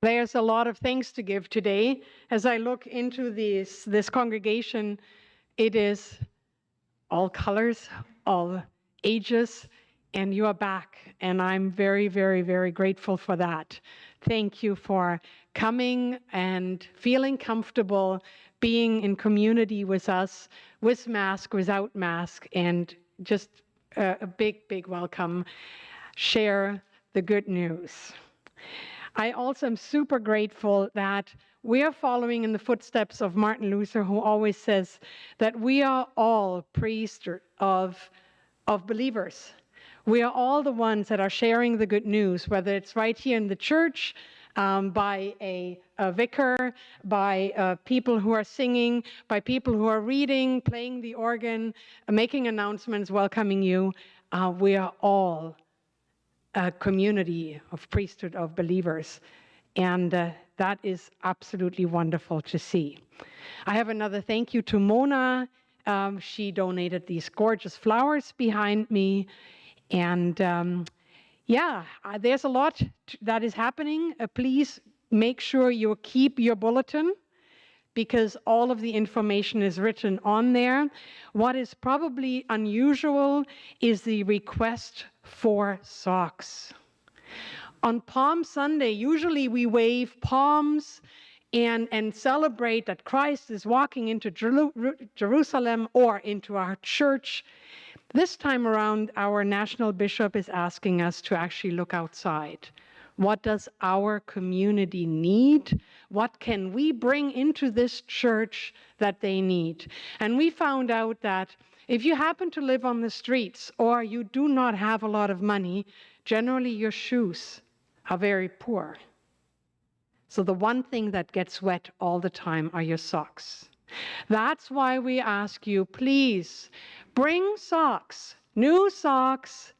There's a lot of thanks to give today. As I look into this congregation, it is all colors, all ages, and you are back. And I'm very, very, very grateful for that. Thank you for coming and feeling comfortable being in community with us, with mask, without mask, and just a big, big welcome. Share the good news. I also am super grateful that we are following in the footsteps of Martin Luther, who always says that we are all priests of believers. We are all the ones that are sharing the good news, whether it's right here in the church, by a vicar, by people who are singing, by people who are reading, playing the organ, making announcements, welcoming you. We are all a community of priesthood of believers. And that is absolutely wonderful to see. I have another thank you to Mona. She donated these gorgeous flowers behind me. And there's a lot that is happening. Please make sure you keep your bulletin, because all of the information is written on there. What is probably unusual is the request for socks. On Palm Sunday, usually we wave palms and celebrate that Christ is walking into Jerusalem or into our church. This time around, our national bishop is asking us to actually look outside. What does our community need? What can we bring into this church that they need? And we found out that if you happen to live on the streets or you do not have a lot of money, generally your shoes are very poor. So the one thing that gets wet all the time are your socks. That's why we ask you, please bring socks, new socks,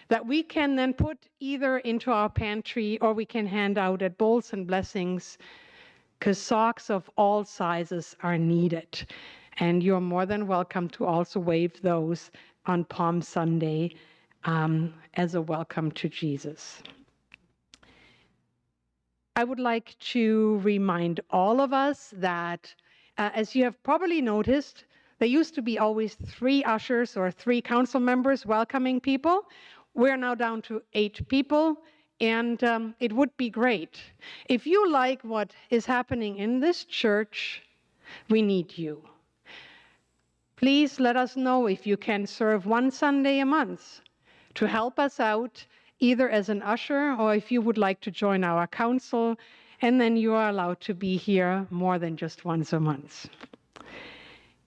that we can then put either into our pantry or we can hand out at Bowls and Blessings, because socks of all sizes are needed. And you're more than welcome to also wave those on Palm Sunday as a welcome to Jesus. I would like to remind all of us that, as you have probably noticed, there used to be always 3 ushers or 3 council members welcoming people. We're now down to 8 people, and it would be great. If you like what is happening in this church, we need you. Please let us know if you can serve one Sunday a month to help us out, either as an usher or if you would like to join our council, and then you are allowed to be here more than just once a month.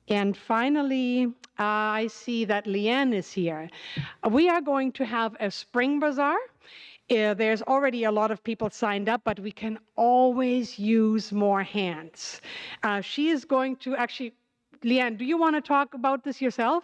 And finally, I see that Leanne is here. We are going to have a spring bazaar. There's already a lot of people signed up, but we can always use more hands. She is going to actually, Leanne, do you want to talk about this yourself?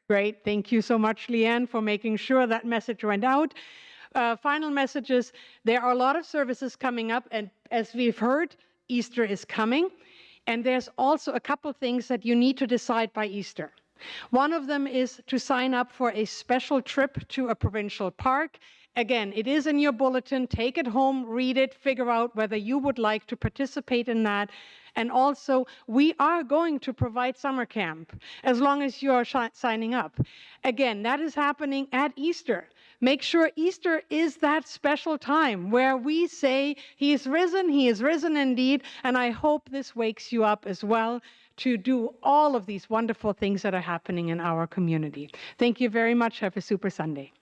Great. Thank you so much, Leanne, for making sure that message went out. Final messages. There are a lot of services coming up, and as we've heard, Easter is coming. And there's also a couple things that you need to decide by Easter. One of them is to sign up for a special trip to a provincial park. Again, it is in your bulletin. Take it home, read it, figure out whether you would like to participate in that. And also, we are going to provide summer camp as long as you are signing up. Again, that is happening at Easter. Make sure Easter is that special time where we say, He is risen indeed. And I hope this wakes you up as well to do all of these wonderful things that are happening in our community. Thank you very much. Have a super Sunday.